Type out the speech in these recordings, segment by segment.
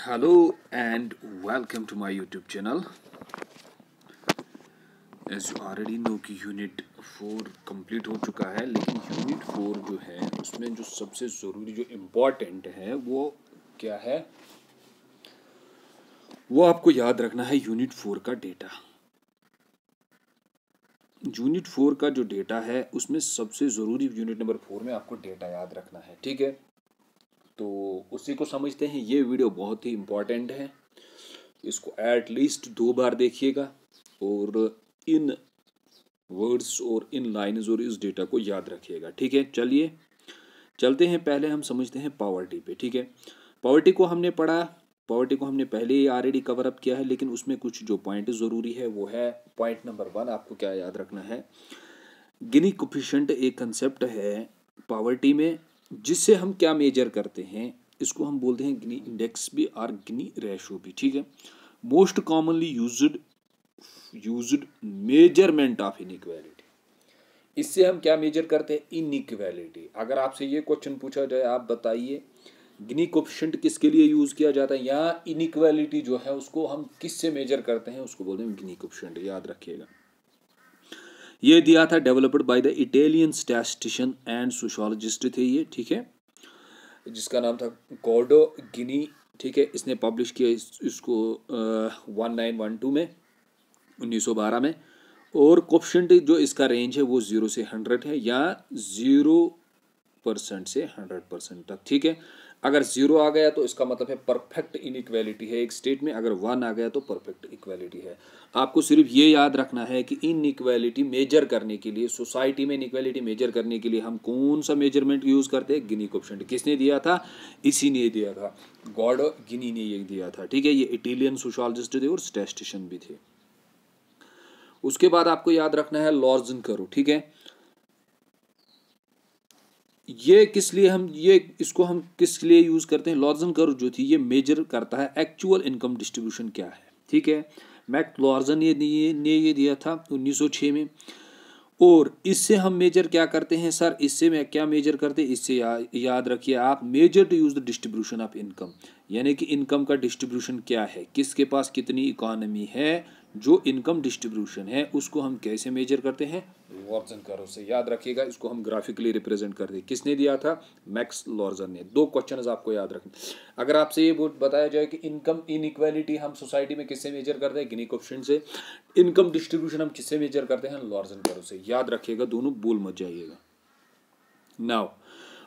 Hello and welcome to my YouTube channel. As you already know कि unit 4 complete हो चुका है, लेकिन यूनिट 4 जो है उसमें जो सबसे ज़रूरी जो इम्पोर्टेंट है वो क्या है, वो आपको याद रखना है। यूनिट 4 का डेटा, यूनिट 4 का जो डेटा है उसमें सबसे ज़रूरी यूनिट नंबर 4 में आपको डेटा याद रखना है। ठीक है, तो उसी को समझते हैं। ये वीडियो बहुत ही इम्पोर्टेंट है, इसको एटलीस्ट 2 बार देखिएगा और इन वर्ड्स और इन लाइन्स और इस डेटा को याद रखिएगा। ठीक है, चलिए चलते हैं। पहले हम समझते हैं पावर्टी पे। ठीक है, पावर्टी को हमने पढ़ा, पावर्टी को हमने पहले ही ऑलरेडी कवर अप किया है, लेकिन उसमें कुछ जो पॉइंट ज़रूरी है वो है पॉइंट नंबर 1। आपको क्या याद रखना है, गिनी कोफिशिएंट एक कंसेप्ट है पावर्टी में, जिससे हम क्या मेजर करते हैं, इसको हम बोलते हैं गिनी इंडेक्स भी और गिनी रेशो भी। ठीक है, most commonly used measurement of inequality. इससे हम क्या मेजर करते हैं, इनइक्वालिटी। अगर आपसे ये क्वेश्चन पूछा जाए, आप बताइए गिनी कोफिशिएंट किसके लिए यूज किया जाता है, या इनइक्वालिटी जो है उसको हम किससे मेजर करते हैं, उसको बोलते हैं गिनी कोफिशिएंट। याद रखिएगा, ये दिया था, developed by the Italian statistician and sociologist थे ये। ठीक है, जिसका नाम था गॉर्डो गिनी। ठीक है, इसने पब्लिश किया इसको 1912 में, 1912 में। और कोफिशिएंट जो इसका रेंज है वो 0 से 100 है, या 0% से 100% तक। ठीक है, अगर 0 आ गया तो इसका मतलब है परफेक्ट इनइक्वालिटी है एक स्टेट में, अगर 1 आ गया तो परफेक्ट इक्वालिटी है। आपको सिर्फ ये याद रखना है कि इनइक्वालिटी मेजर करने के लिए, सोसाइटी में इनइक्वालिटी मेजर करने के लिए हम कौन सा मेजरमेंट यूज करते हैं, गिनी कोफिशिएंट। किसने दिया था, इसी ने दिया था, गॉर्डो गिनी ने ये दिया था। ठीक है, ये इटालियन सोशियोलॉजिस्ट थे और स्टैटिस्टिशियन भी थे। उसके बाद आपको याद रखना है लॉर्जन करो। ठीक है, ये किस लिए हम इसको हम किस लिए यूज करते हैं, लॉर्जन कर्व जो थी ये मेजर करता है एक्चुअल इनकम डिस्ट्रीब्यूशन क्या है। ठीक है, मैक लॉर्जन ने ये दिया था 1906 में। और इससे हम मेजर क्या करते हैं सर, इससे मैं क्या मेजर करते हैं, इससे याद रखिए आप, major to use the distribution of income, यानी कि इनकम का डिस्ट्रीब्यूशन क्या है, किसके पास कितनी इकोनॉमी है, जो इनकम डिस्ट्रीब्यूशन है उसको हम कैसे मेजर करते हैं, लॉर्जन कर्व से। याद रखिएगा, इसको हम ग्राफिकली रिप्रेजेंट करते हैं। किसने दिया था, मैक्स लॉर्जन ने। 2 क्वेश्चन आपको याद रखने। अगर आपसे ये बताया जाए कि इनकम इनइक्वालिटी हम सोसाइटी में किससे मेजर करते हैं, गिनी कोफिशिएंट से। इनकम डिस्ट्रीब्यूशन हम किससे मेजर करते हैं, लॉर्जन कर्व से। याद रखिएगा, दोनों भूल मत जाइएगा। नाउ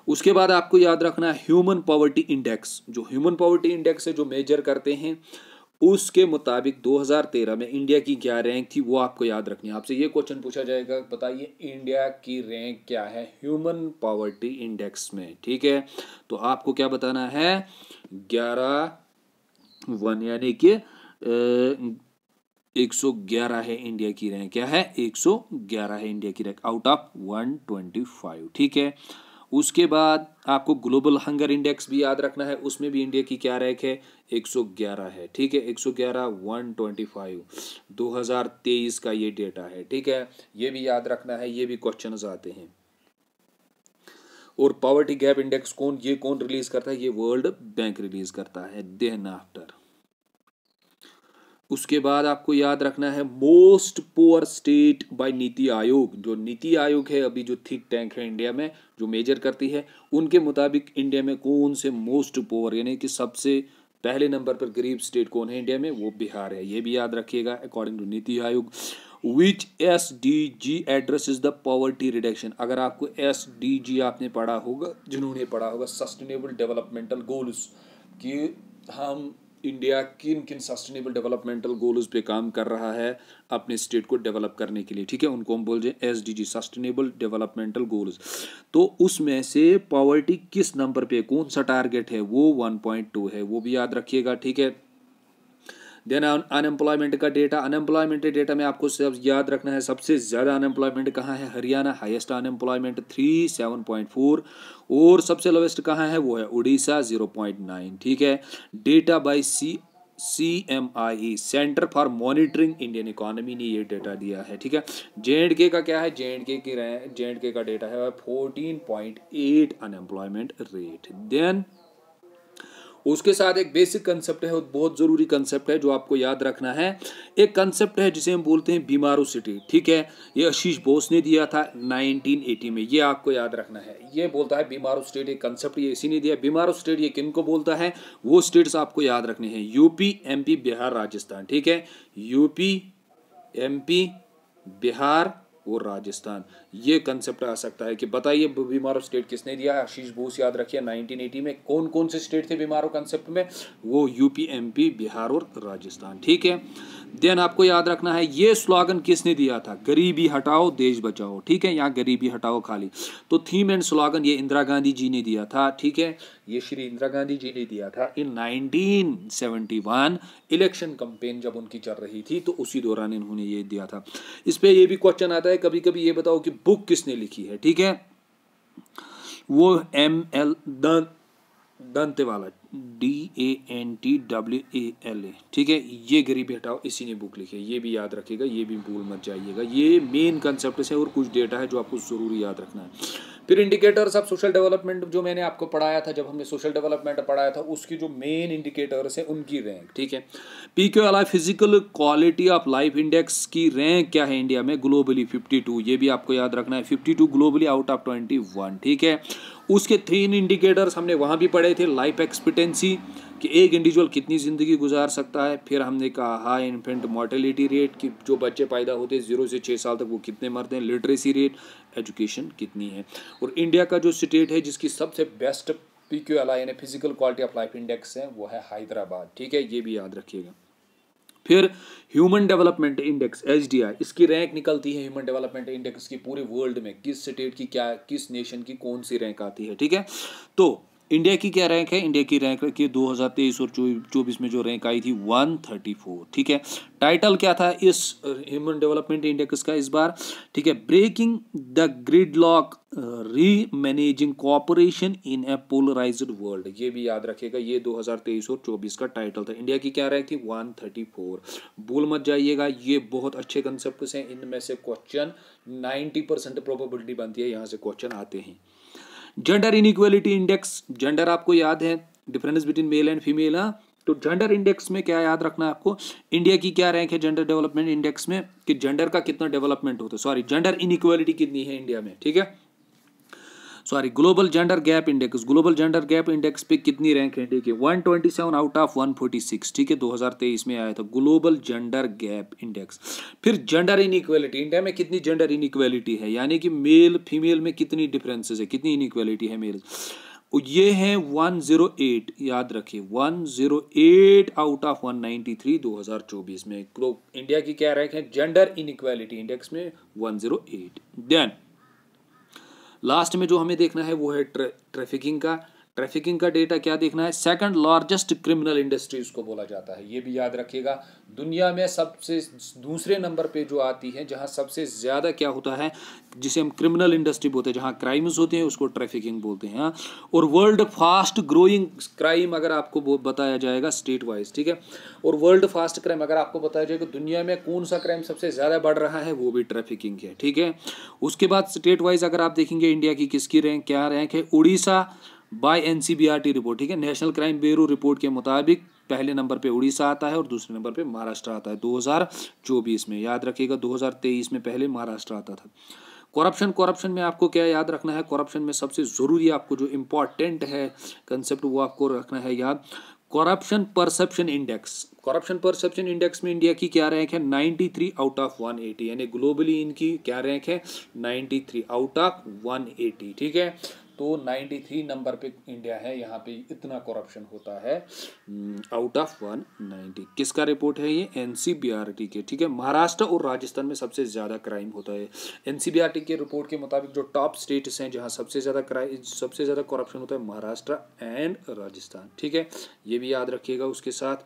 उसके बाद आपको याद रखना है ह्यूमन पॉवर्टी इंडेक्स। जो ह्यूमन पॉवर्टी इंडेक्स है, जो मेजर करते हैं, उसके मुताबिक 2013 में इंडिया की क्या रैंक थी, वो आपको याद रखनी है। आपसे ये क्वेश्चन पूछा जाएगा, बताइए इंडिया की रैंक क्या है ह्यूमन पॉवर्टी इंडेक्स में। ठीक है, तो आपको क्या बताना है, 11 यानी कि 111 है इंडिया की रैंक। क्या है, 111 है इंडिया की रैंक आउट ऑफ 125। ठीक है, उसके बाद आपको ग्लोबल हंगर इंडेक्स भी याद रखना है, उसमें भी इंडिया की क्या रैंक है, 111 है। ठीक है, 111 125 2023 का ये डेटा है। ठीक है, ये भी याद रखना है, ये भी क्वेश्चन आते हैं। और पॉवर्टी गैप इंडेक्स कौन रिलीज करता है, ये वर्ल्ड बैंक रिलीज करता है देन आफ्टर। उसके बाद आपको याद रखना है most poor state by NITI Aayog. जो नीति आयोग है, अभी जो थिंक टैंक है इंडिया में, जो मेजर करती है, उनके मुताबिक इंडिया में कौन से मोस्ट पुअर यानी कि सबसे पहले नंबर पर गरीब स्टेट कौन है इंडिया में, वो बिहार है। ये भी याद रखिएगा, according to NITI Aayog. Which SDG addresses the poverty reduction. अगर आपको SDG आपने पढ़ा होगा, जिन्होंने पढ़ा होगा सस्टेनेबल डेवलपमेंटल गोल्स, कि हम इंडिया किन किन सस्टेनेबल डेवलपमेंटल गोल्स पे काम कर रहा है अपने स्टेट को डेवलप करने के लिए। ठीक है, उनको हम बोलते हैं SDG, सस्टेनेबल डेवलपमेंटल गोल्स। तो उसमें से पॉवर्टी किस नंबर पे, कौन सा टारगेट है, वो 1.2 है, वो भी याद रखिएगा। ठीक है, देन अनएम्प्लॉयमेंट का डेटा। अनएम्प्लॉयमेंट डेटा में आपको सब याद रखना है, सबसे ज़्यादा अनएम्प्लॉयमेंट कहाँ है, हरियाणा, हाईएस्ट अनएम्प्लॉयमेंट 37.4। और सबसे लोवेस्ट कहाँ है, वो है उड़ीसा 0.9। ठीक है, data bye CMIE, centre for monitoring Indian economy, ने ये डेटा दिया है। ठीक है, J&K का क्या है, J&K का डेटा है 14.8 अनएम्प्लॉयमेंट रेट। देन उसके साथ एक बेसिक कंसेप्ट है, बहुत ज़रूरी कंसेप्ट है जो आपको याद रखना है। एक कंसेप्ट है जिसे हम बोलते हैं बीमारू सिटी, ठीक है। ये आशीष बोस ने दिया था 1980 में, ये आपको याद रखना है। ये बोलता है बीमारू स्टेट, एक कंसेप्ट ये इसी ने दिया। बीमारू स्टेट ये किन को बोलता है, वो स्टेट्स आपको याद रखने हैं, यूपी, एमपी, बिहार, राजस्थान, ठीक है। यूपी, एमपी, बिहार और राजस्थान, ये कंसेप्ट आ सकता है कि बताइए बीमारू स्टेट किसने दिया है। आशीष बोस याद रखिए 1980 में। कौन कौन से स्टेट थे बीमारू कंसेप्ट में, वो यूपी, एमपी, बिहार और राजस्थान, ठीक है। देन आपको याद रखना है ये स्लोगन किसने दिया था, गरीबी हटाओ देश बचाओ, ठीक है। यहाँ गरीबी हटाओ खाली, तो थीम एंड स्लोगन ये इंदिरा गांधी जी ने दिया था, ठीक है। ये श्री इंदिरा गांधी जी ने दिया था इन 1971 इलेक्शन कैंपेन जब उनकी चल रही थी, तो उसी दौरान इन्होंने ये दिया था। इस पे ये भी क्वेश्चन आता है कभी कभी, ये बताओ कि बुक किसने लिखी है, ठीक है। वो ML दंतेवाला, DANTWALA, ठीक है। ये गरीबी हटाओ इसी ने बुक लिखी है, ये भी याद रखिएगा, ये भी भूल मत जाइएगा। ये मेन कंसेप्ट है और कुछ डेटा है जो आपको जरूरी याद रखना है। फिर इंडिकेटर्स ऑफ सोशल डेवलपमेंट जो मैंने आपको पढ़ाया था, जब हमने सोशल डेवलपमेंट पढ़ाया था, उसकी जो मेन इंडिकेटर्स है उनकी रैंक, ठीक है। PQLI physical quality of life index की रैंक क्या है इंडिया में, ग्लोबली 52, ये भी आपको याद रखना है, 52 ग्लोबली आउट ऑफ 21, ठीक है। उसके 3 इंडिकेटर्स हमने वहाँ भी पढ़े थे, लाइफ एक्सपेक्टेंसी कि एक इंडिविजुअल कितनी ज़िंदगी गुजार सकता है। फिर हमने कहा हाई इन्फेंट मोर्टेलिटी रेट कि जो बच्चे पैदा होते हैं 0 से 6 साल तक वो कितने मरते हैं। लिटरेसी रेट, एजुकेशन कितनी है। और इंडिया का जो स्टेट है जिसकी सबसे बेस्ट PQLI यानी physical quality of life index है वो है हैदराबाद, ठीक है, ये भी याद रखिएगा। फिर ह्यूमन डेवलपमेंट इंडेक्स HDI, इसकी रैंक निकलती है ह्यूमन डेवलपमेंट इंडेक्स की पूरे वर्ल्ड में, किस स्टेट की क्या, किस नेशन की कौन सी रैंक आती है, ठीक है। तो इंडिया की क्या रैंक है, इंडिया की रैंक की 2023 और 24 में जो रैंक आई थी 134, ठीक है। टाइटल क्या था इस ह्यूमन डेवलपमेंट इंडेक्स का इस बार, ठीक है, breaking the gridlock reimagining cooperation in a polarised world, ये भी याद रखिएगा। ये 2023 और 24 का टाइटल था। इंडिया की क्या रैंक थी 134, भूल मत जाइएगा। ये बहुत अच्छे कंसेप्ट हैं, इनमें से क्वेश्चन 90% प्रोबेबिलिटी बनती है यहाँ से क्वेश्चन आते हैं। जेंडर इनइक्वालिटी इंडेक्स, जेंडर आपको याद है, difference between male and female, हाँ। तो जेंडर इंडेक्स में क्या याद रखना है आपको, इंडिया की क्या रैंक है जेंडर डेवलपमेंट इंडेक्स में, कि जेंडर का कितना डेवलपमेंट होता है, सॉरी जेंडर इनइक्वालिटी कितनी है इंडिया में, ठीक है। Sorry global gender gap index, global gender gap index पे कितनी रैंक है इंडिया की, 127 आउट ऑफ 146, ठीक है, 2023 में आया था ग्लोबल जेंडर गैप इंडेक्स। फिर जेंडर इनइक्वालिटी, इंडिया में कितनी जेंडर इनइक्वालिटी है, यानी कि मेल फीमेल में कितनी डिफरेंसेस है, कितनी इनइक्वालिटी है मेल, ये है 108, याद रखिए 108 आउट ऑफ 193 2024 में। इंडिया की क्या रैंक है जेंडर इनइक्वालिटी इंडेक्स में 108। देन लास्ट में जो हमें देखना है वो है ट्रैफिकिंग का। ट्रैफिकिंग का डेटा क्या देखना है, सेकंड लार्जेस्ट क्रिमिनल इंडस्ट्री उसको बोला जाता है, ये भी याद रखिएगा। दुनिया में सबसे दूसरे नंबर पे जो आती है, जहां सबसे ज़्यादा क्या होता है, जिसे हम क्रिमिनल इंडस्ट्री बोलते हैं, जहां क्राइम्स होते हैं उसको ट्रैफिकिंग बोलते हैं, हाँ। और वर्ल्ड फास्ट ग्रोइंग क्राइम अगर आपको बताया जाएगा स्टेट वाइज, ठीक है, और वर्ल्ड फास्ट क्राइम अगर आपको बताया जाएगा दुनिया में कौन सा क्राइम सबसे ज़्यादा बढ़ रहा है, वो भी ट्रैफिकिंग है, ठीक है। उसके बाद स्टेट वाइज अगर आप देखेंगे इंडिया की किसकी रैंक, क्या रैंक है, उड़ीसा बाय NCBRT रिपोर्ट, ठीक है, नेशनल क्राइम ब्यूरो रिपोर्ट के मुताबिक पहले नंबर पे उड़ीसा आता है और दूसरे नंबर पे महाराष्ट्र आता है 2024 में, याद रखिएगा। 2023 में पहले महाराष्ट्र आता था। करप्शन में आपको क्या याद रखना है, करप्शन में सबसे ज़रूरी आपको जो इम्पॉर्टेंट है कंसेप्ट वो आपको रखना है याद, corruption perception index. Corruption perception index में इंडिया की क्या रैंक है 93 आउट ऑफ 180, यानी ग्लोबली इनकी क्या रैंक है 93 आउट ऑफ 180, ठीक है। तो 93 नंबर पे इंडिया है, यहाँ पे इतना करप्शन होता है आउट ऑफ 190। किसका रिपोर्ट है ये, NCBRT के, ठीक है। महाराष्ट्र और राजस्थान में सबसे ज़्यादा क्राइम होता है। NCBRT के रिपोर्ट के मुताबिक जो टॉप स्टेट्स हैं जहाँ सबसे ज़्यादा करप्शन होता है, महाराष्ट्र एंड राजस्थान, ठीक है, ये भी याद रखिएगा। उसके साथ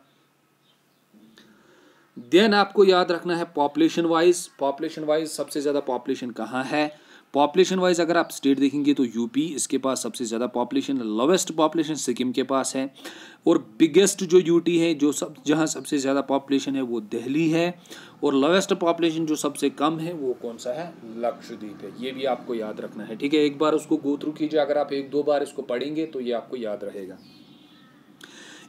देन आपको याद रखना है पॉपुलेशन वाइज सबसे ज़्यादा पॉपुलेशन कहाँ है। पॉपुलेशन वाइज अगर आप स्टेट देखेंगे तो यूपी, इसके पास सबसे ज़्यादा पॉपुलेशन, लोवेस्ट पॉपुलेशन सिक्किम के पास है, और बिगेस्ट जो यूटी है जो जहाँ सबसे ज़्यादा पॉपुलेशन है वो दिल्ली है, और लोवेस्ट पॉपुलेशन जो सबसे कम है वो कौन सा है, लक्षद्वीप है। ये भी आपको याद रखना है, ठीक है। एक बार उसको गो थ्रू कीजिए, अगर आप 1-2 बार इसको पढ़ेंगे तो ये आपको याद रहेगा।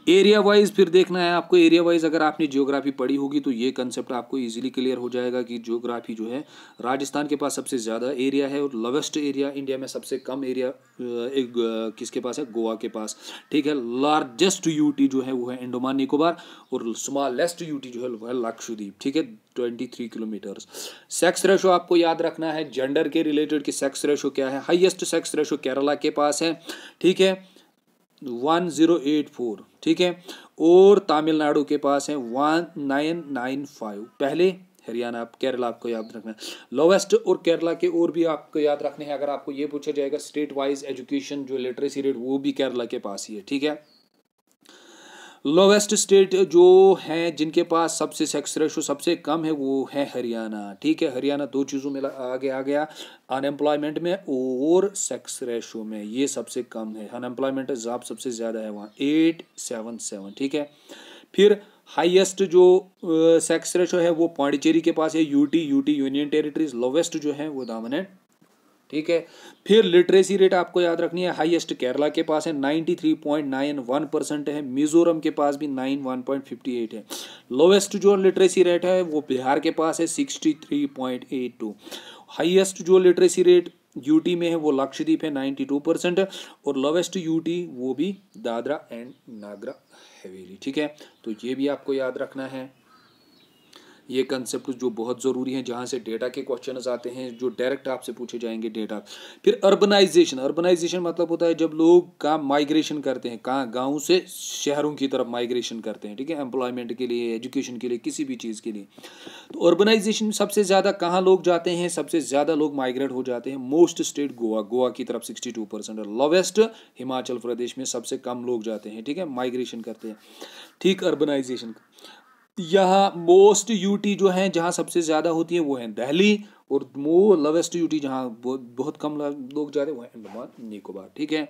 एरिया वाइज फिर देखना है आपको। एरिया वाइज अगर आपने ज्योग्राफी पढ़ी होगी तो ये कंसेप्ट आपको इजीली क्लियर हो जाएगा कि ज्योग्राफी जो है राजस्थान के पास सबसे ज़्यादा एरिया है और लोवेस्ट एरिया इंडिया में सबसे कम एरिया किसके पास है, गोवा के पास। ठीक है, लार्जेस्ट यूटी जो है वो है अंडमान निकोबार और स्मॉलेस्ट यूटी जो है वो है लक्षद्वीप। ठीक है, 23 किलोमीटर्स। सेक्स रेशो आपको याद रखना है जेंडर के रिलेटेड कि सेक्स रेशो क्या है। हाईएस्ट सेक्स रेशो केरला के पास है, ठीक है, 1084। ठीक है, और तमिलनाडु के पास है 1995। पहले हरियाणा, केरला आपको याद रखना है लोवेस्ट, और केरला के और भी आपको याद रखने हैं। अगर आपको ये पूछा जाएगा स्टेट वाइज एजुकेशन जो लिटरेसी रेट, वो भी केरला के पास ही है। ठीक है, लोवेस्ट स्टेट जो है जिनके पास सबसे सेक्स रेशो सबसे कम है वो है हरियाणा। ठीक है, हरियाणा दो चीज़ों में आगे आ गया, अनएम्प्लॉयमेंट में और सेक्स रेशो में, ये सबसे कम है। अनएम्प्लॉयमेंट जॉब सबसे ज़्यादा है वहाँ 877। ठीक है, फिर हाईएस्ट जो सेक्स रेशो है वो पांडिचेरी के पास है, यूटी यूनियन टेरिटरीज। लोवेस्ट जो है वो दामन है। ठीक है, फिर लिटरेसी रेट आपको याद रखनी है, हाईएस्ट केरला के पास है 93.91% है, मिजोरम के पास भी 91.58 है। लोवेस्ट जो लिटरेसी रेट है वो बिहार के पास है 63.82। हाईएस्ट जो लिटरेसी रेट यूटी में है वो लक्षद्वीप है 92% और लोवेस्ट यूटी वो भी दादरा एंड नागर हवेली। ठीक है, तो ये भी आपको याद रखना है। ये कंसेप्ट जो बहुत ज़रूरी है, जहाँ से डेटा के क्वेश्चंस आते हैं जो डायरेक्ट आपसे पूछे जाएंगे डेटा। फिर अर्बनाइजेशन मतलब होता है जब लोग का माइग्रेशन करते हैं, कहाँ, गाँव से शहरों की तरफ माइग्रेशन करते हैं। ठीक है, एम्प्लॉयमेंट के लिए, एजुकेशन के लिए, किसी भी चीज़ के लिए। तो अर्बनाइजेशन सबसे ज़्यादा कहाँ लोग जाते हैं, सबसे ज़्यादा लोग माइग्रेट हो जाते हैं मोस्ट स्टेट गोवा की तरफ 62% है। लोवेस्ट हिमाचल प्रदेश में सबसे कम लोग जाते हैं। ठीक है, माइग्रेशन करते हैं। ठीक, अर्बनाइजेशन यहाँ मोस्ट यूटी जो है जहाँ सबसे ज़्यादा होती है वो है दिल्ली, और लोवेस्ट यूटी जहाँ बहुत कम लोग जाते हैं वो है अंडमान निकोबार। ठीक है,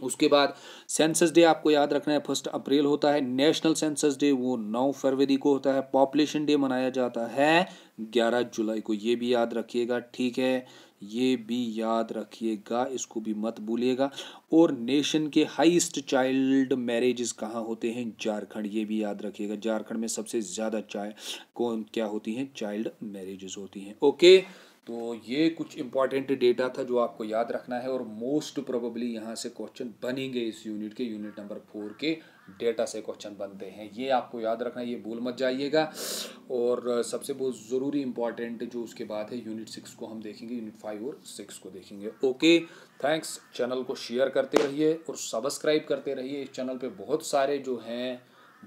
उसके बाद सेंसस डे आपको याद रखना है 1 अप्रैल होता है। नेशनल सेंसस डे वो 9 फरवरी को होता है। पॉपुलेशन डे मनाया जाता है 11 जुलाई को, ये भी याद रखिएगा। ठीक है, ये भी याद रखिएगा, इसको भी मत भूलिएगा। और नेशन के हाईएस्ट चाइल्ड मैरिजेस कहाँ होते हैं, झारखंड, ये भी याद रखिएगा। झारखंड में सबसे ज़्यादा क्या होती हैं, चाइल्ड मैरिजेस होती हैं। ओके, तो ये कुछ इंपॉर्टेंट डेटा था जो आपको याद रखना है और मोस्ट प्रोबेबली यहाँ से क्वेश्चन बनेंगे। इस यूनिट के यूनिट नंबर 4 के डेटा से क्वेश्चन बनते हैं, ये आपको याद रखना है, ये भूल मत जाइएगा। और सबसे बहुत ज़रूरी इंपॉर्टेंट जो उसके बाद है यूनिट 6 को हम देखेंगे, यूनिट 5 और 6 को देखेंगे। Okay, thanks. चैनल को शेयर करते रहिए और सब्सक्राइब करते रहिए। इस चैनल पे बहुत सारे जो हैं,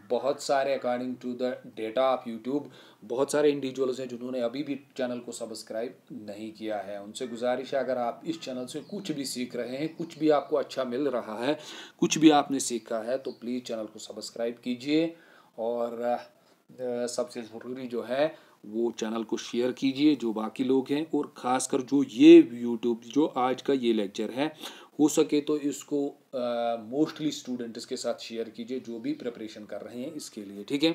बहुत सारे according to the data of YouTube बहुत सारे इंडिविजुअल्स हैं जिन्होंने अभी भी चैनल को सब्सक्राइब नहीं किया है। उनसे गुजारिश है, अगर आप इस चैनल से कुछ भी सीख रहे हैं, कुछ भी आपको अच्छा मिल रहा है, कुछ भी आपने सीखा है, तो प्लीज़ चैनल को सब्सक्राइब कीजिए। और सबसे ज़रूरी जो है वो चैनल को शेयर कीजिए जो बाकी लोग हैं, और ख़ासकर जो ये यूट्यूब जो आज का ये लेक्चर है, हो सके तो इसको मोस्टली स्टूडेंट्स के साथ शेयर कीजिए जो भी प्रिपरेशन कर रहे हैं इसके लिए। ठीक है,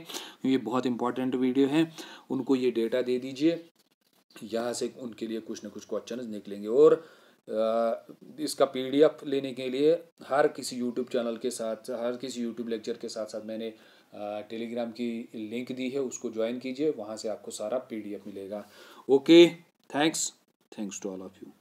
ये बहुत इंपॉर्टेंट वीडियो है, उनको ये डेटा दे दीजिए, यहाँ से उनके लिए कुछ ना कुछ क्वेश्चन निकलेंगे। और इसका पीडीएफ लेने के लिए हर किसी यूट्यूब चैनल के साथ, हर किसी यूट्यूब लेक्चर के साथ साथ मैंने टेलीग्राम की लिंक दी है, उसको ज्वाइन कीजिए, वहाँ से आपको सारा पीडीएफ मिलेगा। Okay, thanks to all of you.